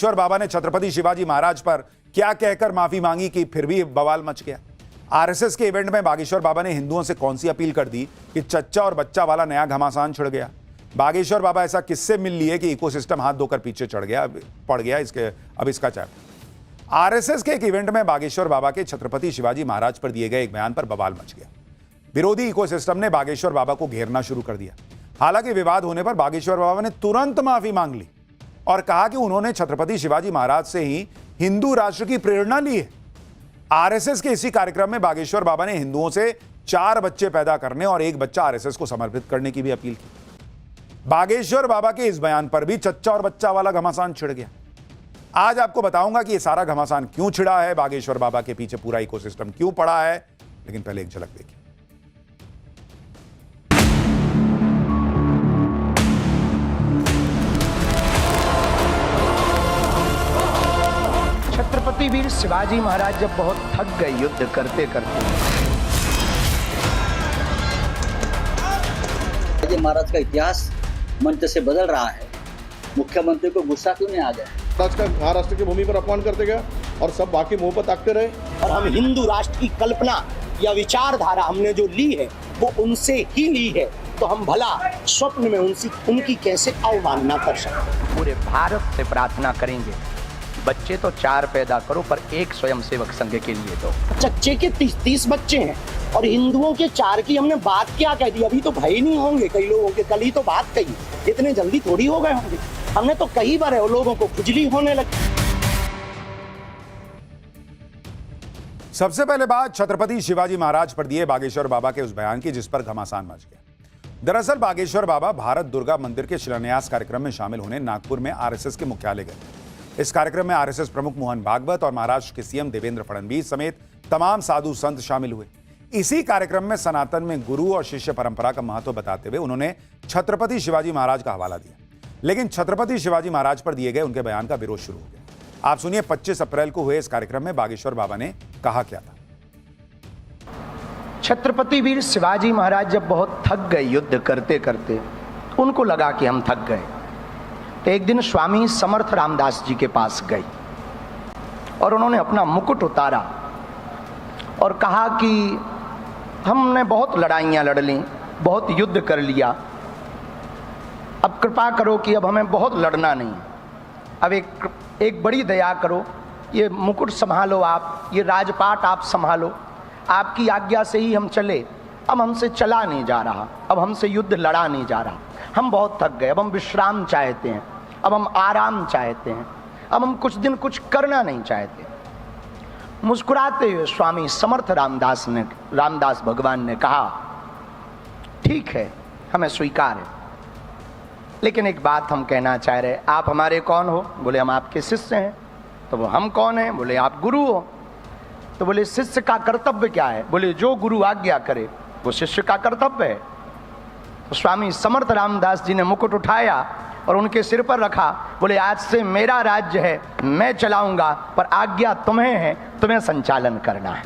बागेश्वर बाबा ने छत्रपति शिवाजी महाराज पर क्या कहकर माफी मांगी कि फिर भी बवाल मच गया। आरएसएस के इवेंट में बागेश्वर बाबा ने हिंदुओं से कौन सी अपील कर दी कि चच्चा और बच्चा वाला नया घमासान छिड़ गया। बागेश्वर बाबा ऐसा किससे मिल लिए कि इकोसिस्टम हाथ धोकर पीछे पड़ गया। अब इसका चैप्टर। आरएसएस के एक इवेंट में बागेश्वर बाबा के छत्रपति शिवाजी महाराज पर दिए गए एक बयान पर बवाल मच गया। विरोधी इकोसिस्टम ने बागेश्वर बाबा को घेरना शुरू कर दिया। हालांकि विवाद होने पर बागेश्वर बाबा ने तुरंत माफी मांग ली और कहा कि उन्होंने छत्रपति शिवाजी महाराज से ही हिंदू राष्ट्र की प्रेरणा ली है। आरएसएस के इसी कार्यक्रम में बागेश्वर बाबा ने हिंदुओं से 4 बच्चे पैदा करने और 1 बच्चा आरएसएस को समर्पित करने की भी अपील की। बागेश्वर बाबा के इस बयान पर भी चच्चा और बच्चा वाला घमासान छिड़ गया। आज आपको बताऊंगा कि यह सारा घमासान क्यों छिड़ा है, बागेश्वर बाबा के पीछे पूरा इकोसिस्टम क्यों पड़ा है। लेकिन पहले एक झलक देखिए। छत्रपति वीर शिवाजी महाराज जब बहुत थक गए युद्ध करते करते, शिवाजी महाराज का इतिहास मंच से बदल रहा है। मुख्यमंत्री को गुस्सा क्यों नहीं आ गया? आज का महाराष्ट्र की भूमि पर अपमान करते गया और सब बाकी मुंह पर ताकते रहे। और हम हिंदू राष्ट्र की कल्पना या विचारधारा हमने जो ली है वो उनसे ही ली है, तो हम भला स्वप्न में उनकी कैसे अवमानना कर सकते। पूरे भारत से प्रार्थना करेंगे, बच्चे तो 4 पैदा करो पर 1 स्वयंसेवक संघ के लिए दो। चच्चे के 30 बच्चे हैं और हिंदुओं के 4 की हमने बात क्या कह दी। अभी तो भय नहीं होंगे कई लोगों के, कल ही तो बात कही, इतने जल्दी थोड़ी हो गए होंगे। हमने तो कई बार है, लोगों को खुजली होने लगी। सबसे पहले बात छत्रपति शिवाजी महाराज पर दिए बागेश्वर बाबा के उस बयान की जिस पर घमासान मच गया। दरअसल बागेश्वर बाबा भारत दुर्गा मंदिर के शिलान्यास कार्यक्रम में शामिल होने नागपुर में आरएसएस के मुख्यालय गए। इस कार्यक्रम में आरएसएस प्रमुख मोहन भागवत और महाराष्ट्र के सीएम देवेंद्र फडणवीस समेत तमाम साधु संत शामिल हुए। इसी कार्यक्रम में सनातन में गुरु और शिष्य परंपरा का महत्व बताते हुए उन्होंने छत्रपति शिवाजी महाराज का हवाला दिया। लेकिन छत्रपति शिवाजी महाराज पर दिए गए उनके बयान का विरोध शुरू हो गया। आप सुनिए 25 अप्रैल को हुए इस कार्यक्रम में बागेश्वर बाबा ने कहा क्या था। छत्रपति वीर शिवाजी महाराज जब बहुत थक गए युद्ध करते करते, उनको लगा कि हम थक गए, तो एक दिन स्वामी समर्थ रामदास जी के पास गए और उन्होंने अपना मुकुट उतारा और कहा कि हमने बहुत लड़ाइयाँ लड़ ली, बहुत युद्ध कर लिया, अब कृपा करो कि अब हमें बहुत लड़ना नहीं, अब एक बड़ी दया करो, ये मुकुट संभालो आप, ये राजपाट आप संभालो, आपकी आज्ञा से ही हम चले, अब हमसे चला नहीं जा रहा, अब हमसे युद्ध लड़ा नहीं जा रहा, हम बहुत थक गए, अब हम विश्राम चाहते हैं, अब हम आराम चाहते हैं, अब हम कुछ दिन कुछ करना नहीं चाहते। मुस्कुराते हुए स्वामी समर्थ रामदास भगवान ने कहा, ठीक है, हमें स्वीकार है, लेकिन एक बात हम कहना चाह रहे, आप हमारे कौन हो? बोले हम आपके शिष्य हैं। तो वो हम कौन हैं? बोले आप गुरु हो। तो बोले शिष्य का कर्तव्य क्या है? बोले जो गुरु आज्ञा करे वो शिष्य का कर्तव्य है। तो स्वामी समर्थ रामदास जी ने मुकुट उठाया और उनके सिर पर रखा, बोले आज से मेरा राज्य है, मैं चलाऊंगा, पर आज्ञा तुम्हें है, तुम्हें संचालन करना है।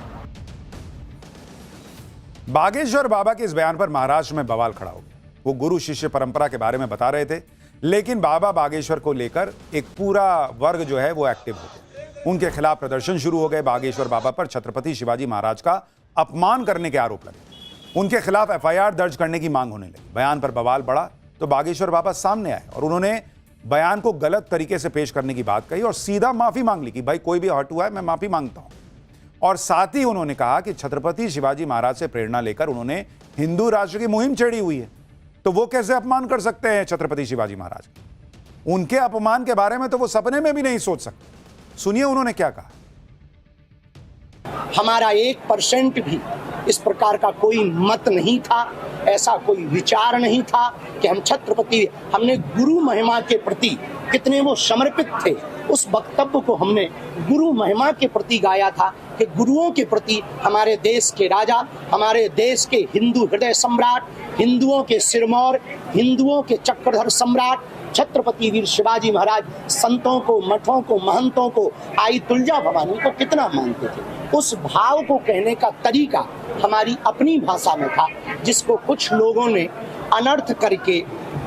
बागेश्वर बाबा के इस बयान पर महाराष्ट्र में बवाल खड़ा हो गया। वो गुरु शिष्य परंपरा के बारे में बता रहे थे, लेकिन बाबा बागेश्वर को लेकर एक पूरा वर्ग जो है वो एक्टिव हो गया। उनके खिलाफ प्रदर्शन शुरू हो गए। बागेश्वर बाबा पर छत्रपति शिवाजी महाराज का अपमान करने के आरोप लगे। उनके खिलाफ एफआईआर दर्ज करने की मांग होने लगी। बयान पर बवाल बढ़ा तो बागेश्वर बाबा सामने आए और उन्होंने बयान को गलत तरीके से पेश करने की बात कही और सीधा माफी मांग ली कि भाई कोई भी हर्ट हुआ है, मैं माफी मांगता हूं। और साथ ही उन्होंने कहा कि छत्रपति शिवाजी महाराज से प्रेरणा लेकर उन्होंने हिंदू राष्ट्र की मुहिम छेड़ी हुई है, तो वो कैसे अपमान कर सकते हैं छत्रपति शिवाजी महाराज? उनके अपमान के बारे में तो वो सपने में भी नहीं सोच सकते। सुनिए उन्होंने क्या कहा। हमारा 1% भी इस प्रकार का कोई मत नहीं था, ऐसा कोई विचार नहीं था कि हम छत्रपति, हमने गुरु महिमा के प्रति कितने वो समर्पित थे। उस वक्तव्य को हमने गुरु महिमा के प्रति गाया था कि गुरुओं के प्रति हमारे देश के राजा, हमारे देश के हिंदू हृदय सम्राट, हिंदुओं के सिरमौर, हिंदुओं के चक्रधर सम्राट छत्रपति वीर शिवाजी महाराज संतों को, मठों को, महंतों को, आई तुलजा भवानी को कितना मानते थे। उस भाव को कहने का तरीका हमारी अपनी भाषा में था, जिसको कुछ लोगों ने अनर्थ करके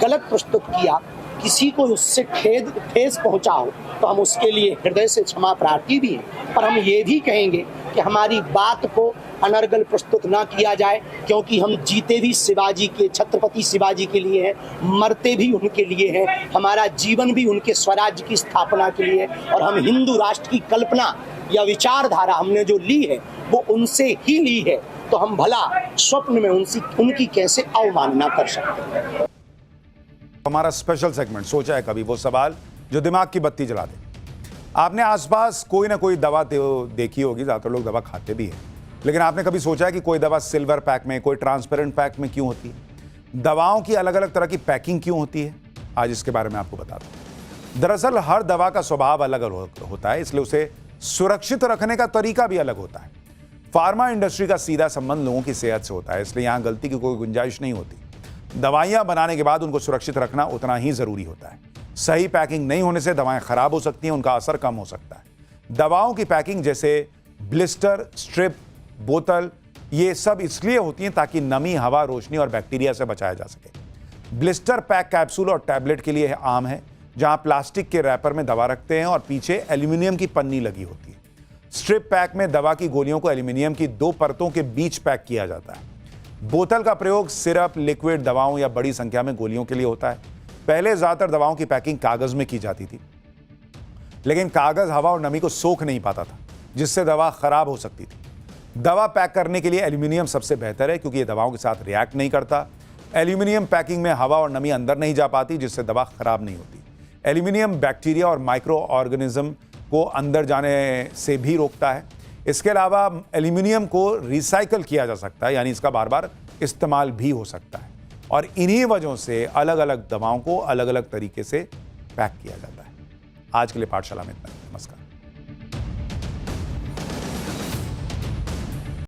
गलत प्रस्तुत किया किसी को उससे ठेस पहुंचा हो तो हम उसके लिए हृदय से क्षमा प्रार्थी भी हैं। पर हम ये भी कहेंगे कि हमारी बात को अनर्गल प्रस्तुत ना किया जाए, क्योंकि हम जीते भी शिवाजी के, छत्रपति शिवाजी के लिए हैं, मरते भी उनके लिए हैं, हमारा जीवन भी उनके स्वराज्य की स्थापना के लिए है। और हम हिंदू राष्ट्र की कल्पना या विचारधारा हमने जो ली है वो उनसे ही ली है, तो हम भला स्वप्न में उनकी कैसे अवमानना कर सकते हैं। हमारा स्पेशल सेगमेंट सोचा है कभी, वो सवाल जो दिमाग की बत्ती जला दे। आपने आसपास कोई ना कोई दवा देखी होगी, ज़्यादातर लोग दवा खाते भी हैं, लेकिन आपने कभी सोचा है कि कोई दवा सिल्वर पैक में, कोई ट्रांसपेरेंट पैक में क्यों होती है? दवाओं की अलग अलग तरह की पैकिंग क्यों होती है? आज इसके बारे में आपको बता दूं। दरअसल हर दवा का स्वभाव अलग अलग होता है, इसलिए उसे सुरक्षित रखने का तरीका भी अलग होता है। फार्मा इंडस्ट्री का सीधा संबंध लोगों की सेहत से होता है, इसलिए यहां गलती की कोई गुंजाइश नहीं होती। दवाइयां बनाने के बाद उनको सुरक्षित रखना उतना ही जरूरी होता है। सही पैकिंग नहीं होने से दवाएं खराब हो सकती हैं, उनका असर कम हो सकता है। दवाओं की पैकिंग जैसे ब्लिस्टर, स्ट्रिप, बोतल, ये सब इसलिए होती हैं ताकि नमी, हवा, रोशनी और बैक्टीरिया से बचाया जा सके। ब्लिस्टर पैक कैप्सूल और टैबलेट के लिए आम है, जहां प्लास्टिक के रैपर में दवा रखते हैं और पीछे एल्यूमिनियम की पन्नी लगी होती है। स्ट्रिप पैक में दवा की गोलियों को एल्यूमिनियम की 2 परतों के बीच पैक किया जाता है। बोतल का प्रयोग सिरप, लिक्विड दवाओं या बड़ी संख्या में गोलियों के लिए होता है। पहले ज्यादातर दवाओं की पैकिंग कागज में की जाती थी, लेकिन कागज हवा और नमी को सोख नहीं पाता था, जिससे दवा खराब हो सकती थी। दवा पैक करने के लिए एल्यूमिनियम सबसे बेहतर है, क्योंकि यह दवाओं के साथ रिएक्ट नहीं करता। एल्यूमिनियम पैकिंग में हवा और नमी अंदर नहीं जा पाती, जिससे दवा खराब नहीं होती। एल्यूमिनियम बैक्टीरिया और माइक्रो ऑर्गेनिज्म को अंदर जाने से भी रोकता है। इसके अलावा एल्यूमिनियम को रिसाइकल किया जा सकता है, यानी इसका बार बार इस्तेमाल भी हो सकता है। और इन्हीं वजहों से अलग अलग दवाओं को अलग अलग तरीके से पैक किया जाता है। आज के लिए पाठशाला में इतना ही। नमस्कार।